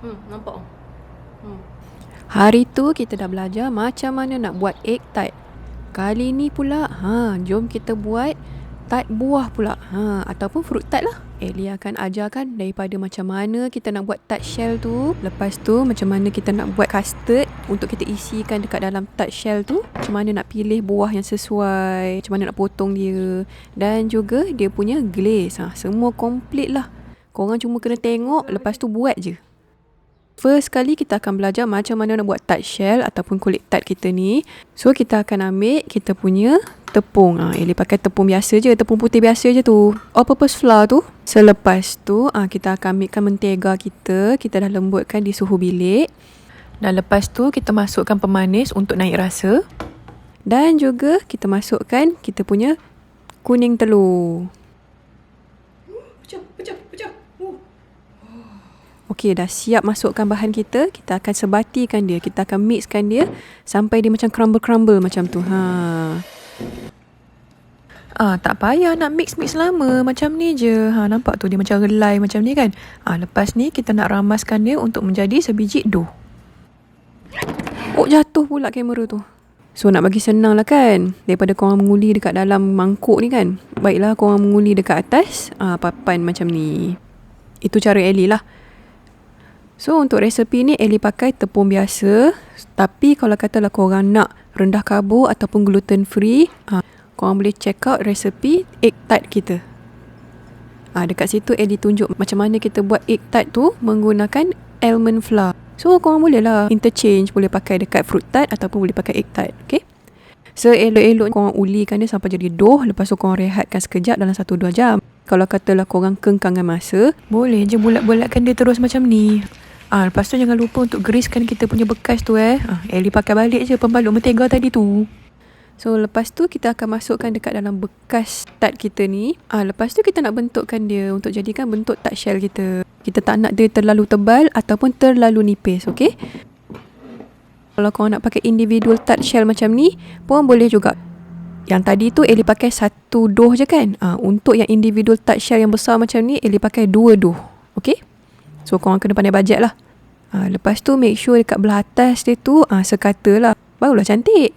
Nampak? Hari tu kita dah belajar macam mana nak buat egg tart. Kali ni pula, jom kita buat tart buah pula. Ataupun fruit tart lah. Ellie akan ajarkan daripada macam mana kita nak buat tart shell tu. Lepas tu macam mana kita nak buat custard untuk kita isikan dekat dalam tart shell tu. Macam mana nak pilih buah yang sesuai, macam mana nak potong dia. Dan juga dia punya glaze. Semua komplit lah. Korang cuma kena tengok, lepas tu buat je. First kali kita akan belajar macam mana nak buat tart shell ataupun kulit tart kita ni. So kita akan ambil kita punya tepung. Ellie pakai tepung biasa je, tepung putih biasa je tu. All purpose flour tu. Selepas tu kita akan ambilkan mentega kita. Kita dah lembutkan di suhu bilik. Dan lepas tu kita masukkan pemanis untuk naik rasa. Dan juga kita masukkan kita punya kuning telur. Pecah. Okey, dah siap masukkan bahan kita. Kita akan sebatikan dia. Kita akan mixkan dia sampai dia macam crumble-crumble macam tu. Tak payah nak mix lama. Macam ni je. Nampak tu dia macam relai macam ni kan. Lepas ni kita nak ramaskan dia untuk menjadi sebiji dough. Jatuh pula kamera tu. So nak bagi senang lah kan, daripada korang menguli dekat dalam mangkuk ni kan, baiklah korang menguli dekat atas papan macam ni. Itu cara Ellie lah. So untuk resepi ni Ellie pakai tepung biasa. Tapi kalau katalah korang nak rendah karbo ataupun gluten free, korang boleh check out resepi egg tart kita. Dekat situ Ellie tunjuk macam mana kita buat egg tart tu menggunakan almond flour. So korang boleh lah interchange, boleh pakai dekat fruit tart ataupun boleh pakai egg tart. Okay, so elok-elok korang ulikan dia sampai jadi dough. Lepas tu korang rehatkan sekejap dalam 1-2 jam. Kalau katalah korang kengkangkan masa, boleh je bulat-bulatkan dia terus macam ni. Lepas tu jangan lupa untuk greasekan kita punya bekas tu. Ellie pakai balik je pembalut mentega tadi tu. So lepas tu kita akan masukkan dekat dalam bekas tart kita ni. Lepas tu kita nak bentukkan dia untuk jadikan bentuk tart shell kita. Kita tak nak dia terlalu tebal ataupun terlalu nipis, okey? Kalau korang nak pakai individual tart shell macam ni pun boleh juga. Yang tadi tu Ellie pakai satu dough je kan. Untuk yang individual tart shell yang besar macam ni Ellie pakai 2 dough, okey? So korang kena pandai bajet lah. Lepas tu make sure dekat belah atas dia tu sekata lah, barulah cantik.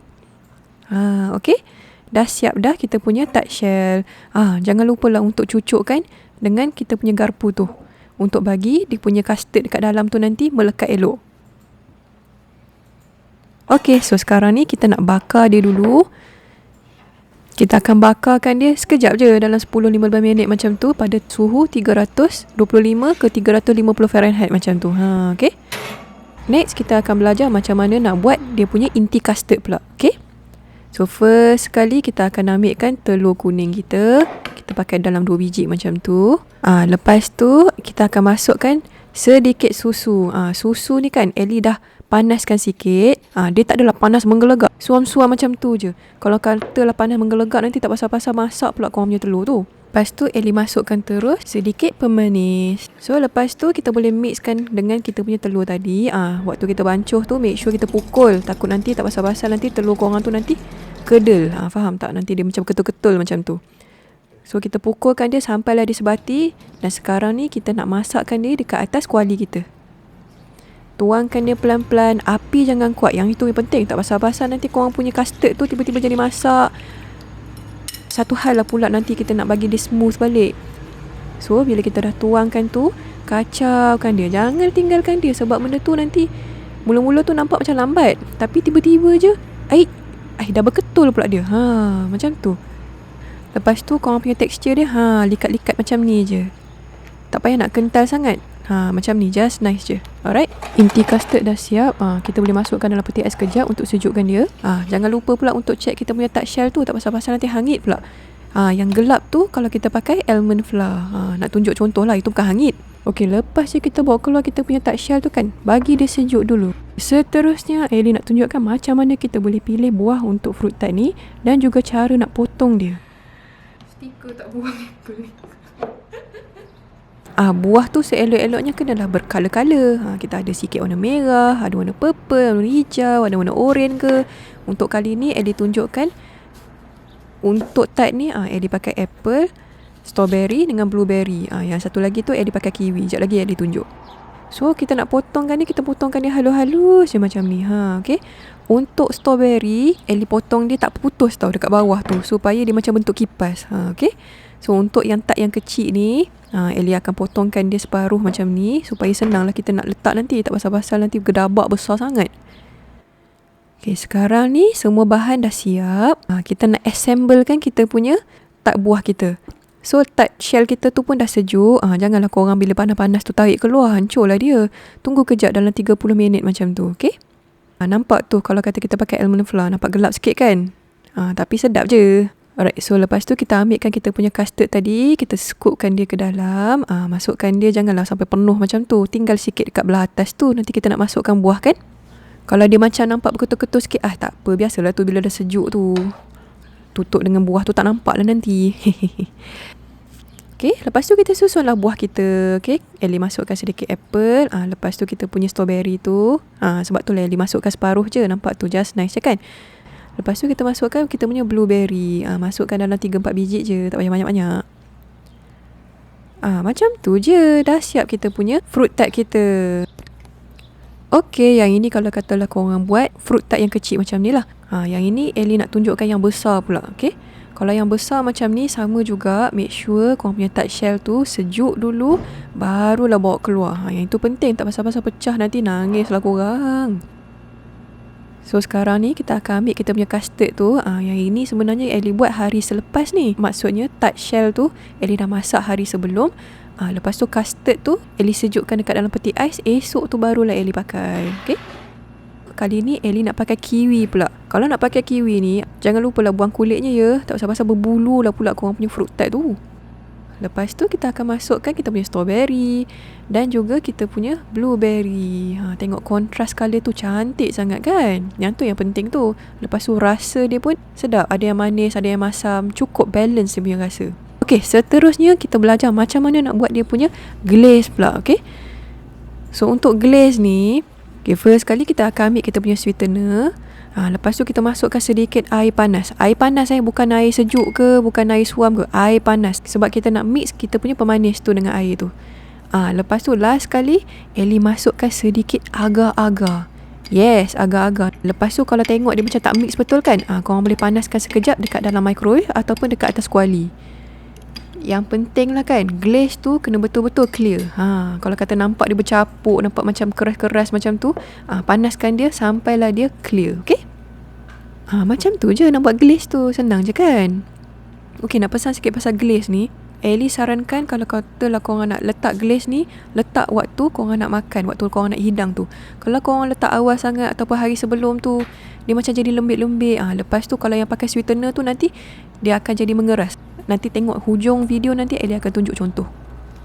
Okey, dah siap dah kita punya tart shell. Jangan lupa lah untuk cucukkan dengan kita punya garpu tu, untuk bagi dia punya custard dekat dalam tu nanti melekat elok. Okey, so sekarang ni kita nak bakar dia dulu. Kita akan bakarkan dia sekejap je, dalam 10-15 minit macam tu, pada suhu 325 ke 350 Fahrenheit macam tu. Okay. Next kita akan belajar macam mana nak buat dia punya inti custard pula. Okay. So first sekali kita akan ambilkan telur kuning kita. Kita pakai dalam 2 biji macam tu. Lepas tu kita akan masukkan sedikit susu. Susu ni kan Ellie dah panaskan sikit. Dia tak adalah panas menggelegak, suam-suam macam tu je. Kalau katalah panas menggelegak, nanti tak pasal-pasal masak pula korang punya telur tu. Lepas tu Ellie masukkan terus sedikit pemanis. So lepas tu kita boleh mixkan dengan kita punya telur tadi. Waktu kita bancuh tu make sure kita pukul. Takut nanti tak pasal-pasal nanti telur korang tu nanti kedel. Faham tak? Nanti dia macam ketul-ketul macam tu. So kita pukulkan dia sampailah dia sebati. Dan sekarang ni kita nak masakkan dia dekat atas kuali kita. Tuangkan dia pelan-pelan. Api jangan kuat. Yang itu yang penting. Tak pasal-pasal nanti korang punya custard tu tiba-tiba jadi masak. Satu hal lah pula nanti kita nak bagi dia smooth balik. So bila kita dah tuangkan tu, kacaukan dia. Jangan tinggalkan dia. Sebab benda tu nanti mula-mula tu nampak macam lambat. Tapi tiba-tiba je dah berketul pula dia. Macam tu. Lepas tu korang punya tekstur dia likat-likat macam ni je. Tak payah nak kental sangat. Macam ni, just nice je. Alright, inti custard dah siap. Kita boleh masukkan dalam peti ais sekejap untuk sejukkan dia. Jangan lupa pula untuk check kita punya tart shell tu. Tak pasal-pasal nanti hangit pula. Yang gelap tu kalau kita pakai almond flour. Nak tunjuk contoh lah, itu bukan hangit. Okey, lepas je kita bawa keluar kita punya tart shell tu kan, bagi dia sejuk dulu. Seterusnya Ellie nak tunjukkan macam mana kita boleh pilih buah untuk fruit tart ni. Dan juga cara nak potong dia. Stiker tak buang apple ni. Buah tu seelok-eloknya kenalah berkala-kala. Kita ada sikit warna merah, ada warna purple, warna hijau, ada warna oren ke. Untuk kali ni Ellie tunjukkan untuk tart ni Ellie pakai apple, strawberry dengan blueberry. Yang satu lagi tu Ellie pakai kiwi. Sekejap lagi Ellie tunjuk. So kita nak potongkan ni, kita potongkan dia halus-halus je macam ni. Okay. Untuk strawberry, Ellie potong dia tak putus tau dekat bawah tu, supaya dia macam bentuk kipas. Okay. So untuk yang tart yang kecil ni, Ellie akan potongkan dia separuh macam ni, supaya senang lah kita nak letak nanti, tak pasal-pasal nanti gedabak besar sangat. Okay, sekarang ni semua bahan dah siap. Kita nak assemble kan kita punya tart buah kita. So tart shell kita tu pun dah sejuk. Janganlah korang bila panas-panas tu tarik keluar, hancur lah dia. Tunggu kejap dalam 30 minit macam tu. Okay. Nampak tu kalau kata kita pakai almond flour, nampak gelap sikit kan? Tapi sedap je. Alright, so lepas tu kita ambilkan kita punya custard tadi, kita scoopkan dia ke dalam. Masukkan dia, janganlah sampai penuh macam tu. Tinggal sikit dekat belah atas tu. Nanti kita nak masukkan buah kan? Kalau dia macam nampak berketul-ketul sikit, tak apa. Biasalah tu bila dah sejuk tu. Tutup dengan buah tu tak nampak lah nanti. Okay, lepas tu kita susunlah buah kita. Okay, Ellie masukkan sedikit apple. Lepas tu kita punya strawberry tu. Sebab tu lah Ellie masukkan separuh je. Nampak tu, just nice je kan? Lepas tu kita masukkan kita punya blueberry. Masukkan dalam 3-4 biji je. Tak payah banyak-banyak. Macam tu je. Dah siap kita punya fruit tart kita. Okay, yang ini kalau katalah korang buat fruit tart yang kecil macam ni lah. Yang ini Ellie nak tunjukkan yang besar pula. Okay. Kalau yang besar macam ni, sama juga. Make sure korang punya tart shell tu sejuk dulu, barulah bawa keluar. Yang itu penting. Tak pasal-pasal pecah nanti nangis lah korang. So sekarang ni kita akan ambil kita punya custard tu. Yang ini sebenarnya Ellie buat hari selepas ni. Maksudnya tart shell tu Ellie dah masak hari sebelum. Lepas tu custard tu Ellie sejukkan dekat dalam peti ais. Esok tu barulah Ellie pakai. Okay. Kali ni Ellie nak pakai kiwi pula. Kalau nak pakai kiwi ni, jangan lupa lah buang kulitnya ya. Tak pasal-pasal berbulu lah pula korang punya fruit tart tu. Lepas tu kita akan masukkan kita punya strawberry dan juga kita punya blueberry. Tengok kontras colour tu cantik sangat kan? Yang tu yang penting tu. Lepas tu rasa dia pun sedap. Ada yang manis, ada yang masam. Cukup balance dia punya rasa. Okay, seterusnya kita belajar macam mana nak buat dia punya glaze pula. Okay. So untuk glaze ni, okay, first kali kita akan ambil kita punya sweetener. Lepas tu kita masukkan sedikit air panas. Air panas bukan air sejuk ke, bukan air suam ke, air panas. Sebab kita nak mix kita punya pemanis tu dengan air tu. Lepas tu last kali Ellie masukkan sedikit agar-agar. Yes, agar-agar. Lepas tu kalau tengok dia macam tak mix betul kan, korang boleh panaskan sekejap dekat dalam microwave ataupun dekat atas kuali. Yang penting lah kan, glaze tu kena betul-betul clear. Kalau kata nampak dia bercapuk, nampak macam keras-keras macam tu, panaskan dia sampailah dia clear. Okay. Macam tu je nak buat glaze tu. Senang je kan. Okay, nak pesan sikit pasal glaze ni. Ellie sarankan kalau katalah korang nak letak glaze ni, letak waktu korang nak makan, waktu korang nak hidang tu. Kalau korang letak awal sangat ataupun hari sebelum tu, dia macam jadi lembik-lembik. Lepas tu kalau yang pakai sweetener tu nanti dia akan jadi mengeras. Nanti tengok hujung video nanti Ellie akan tunjuk contoh.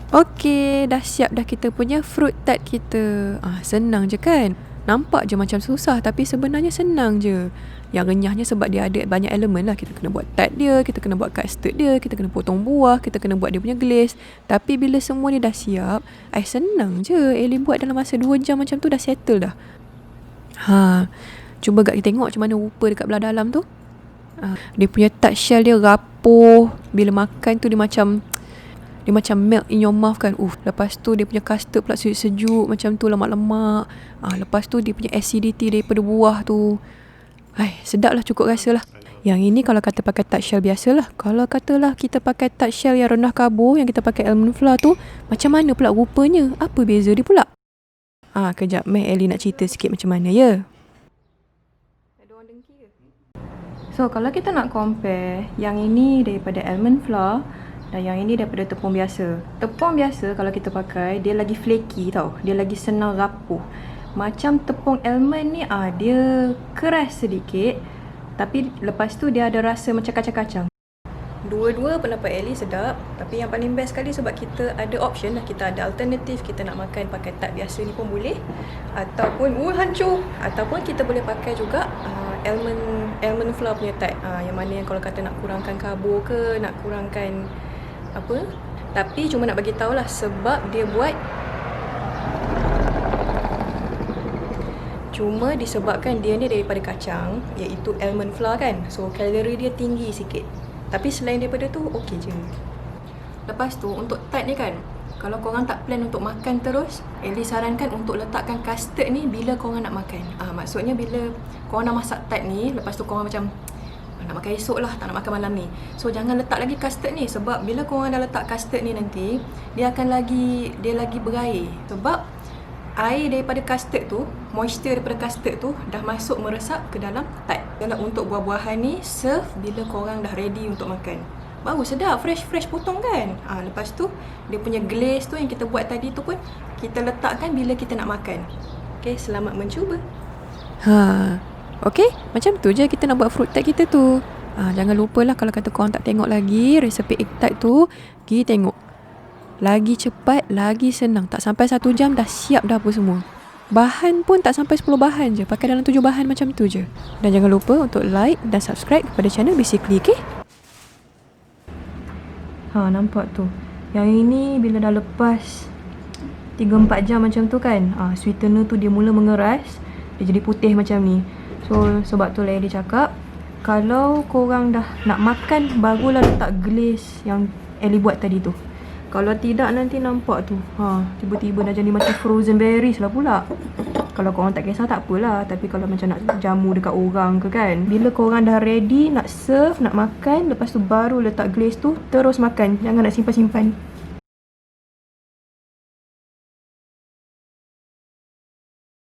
Okay, dah siap dah kita punya fruit tart kita. Senang je kan? Nampak je macam susah tapi sebenarnya senang je. Yang renyahnya sebab dia ada banyak elemen lah. Kita kena buat tart dia, kita kena buat custard dia, kita kena potong buah, kita kena buat dia punya glaze. Tapi bila semua ni dah siap, senang je. Ellie buat dalam masa 2 jam macam tu dah settle dah. Cuba gak kita tengok macam mana rupa dekat belah dalam tu. Dia punya tart shell dia rapuh. Bila makan tu dia macam melt in your mouth kan. Lepas tu dia punya custard pula sejuk macam tu, lemak-lemak. Lepas tu dia punya acidity daripada buah tu. Sedap lah, cukup rasa lah. Yang ini kalau kata pakai tart shell biasa lah. Kalau katalah kita pakai tart shell yang rendah karbo, yang kita pakai almond flour tu, macam mana pula rupanya? Apa beza dia pula? Kejap, Ellie nak cerita sikit macam mana ya. So kalau kita nak compare, yang ini daripada almond flour dan yang ini daripada tepung biasa. Tepung biasa kalau kita pakai, dia lagi flaky tau. Dia lagi senang rapuh. Macam tepung almond ni, dia keras sedikit. Tapi lepas tu dia ada rasa macam kacang-kacang. Dua-dua pendapat Ellie sedap. Tapi yang paling best sekali sebab kita ada option lah. Kita ada alternatif. Kita nak makan pakai tart biasa ni pun boleh. Ataupun, hancur. Ataupun kita boleh pakai juga almond flour punya tart. Yang mana yang kalau kata nak kurangkan karbo ke, nak kurangkan apa. Tapi cuma nak bagi tahulah sebab dia buat. Cuma disebabkan dia ni daripada kacang, iaitu almond flour kan. So kalori dia tinggi sikit. Tapi selain daripada tu okey je. Lepas tu untuk tart ni kan, Kalau korang tak plan untuk makan terus, Ellie sarankan untuk letakkan custard ni bila korang nak makan. Maksudnya bila korang nak masak tart ni, lepas tu korang macam nak makan esok lah, tak nak makan malam ni. So jangan letak lagi custard ni, sebab bila korang dah letak custard ni nanti, dia lagi berair. Sebab air daripada custard tu, moisture daripada custard tu dah masuk meresap ke dalam tart. Kalau untuk buah-buahan ni, serve bila korang dah ready untuk makan. Baru sedap, fresh potong kan. Lepas tu dia punya glaze tu yang kita buat tadi tu pun kita letakkan bila kita nak makan. Okay, selamat mencuba. Okay, macam tu je kita nak buat fruit tart kita tu. Jangan lupalah kalau kata korang tak tengok lagi resepi egg tart tu, pergi tengok. Lagi cepat, lagi senang. Tak sampai 1 jam dah siap dah apa semua. Bahan pun tak sampai 10 bahan je. Pakai dalam 7 bahan macam tu je. Dan jangan lupa untuk like dan subscribe kepada channel Basically, okay? Nampak tu. Yang ini bila dah lepas 3-4 jam macam tu kan, sweetener tu dia mula mengeras, dia jadi putih macam ni. So sebab tu lah dia cakap, kalau korang dah nak makan, barulah letak glaze yang Ellie buat tadi tu. Kalau tidak nanti nampak tu, tiba-tiba dah jadi macam frozen berries lah pula. Kalau korang tak kisah tak apalah, tapi kalau macam nak jamu dekat orang ke kan, bila korang dah ready nak serve, nak makan, lepas tu baru letak glaze tu, terus makan. Jangan nak simpan-simpan.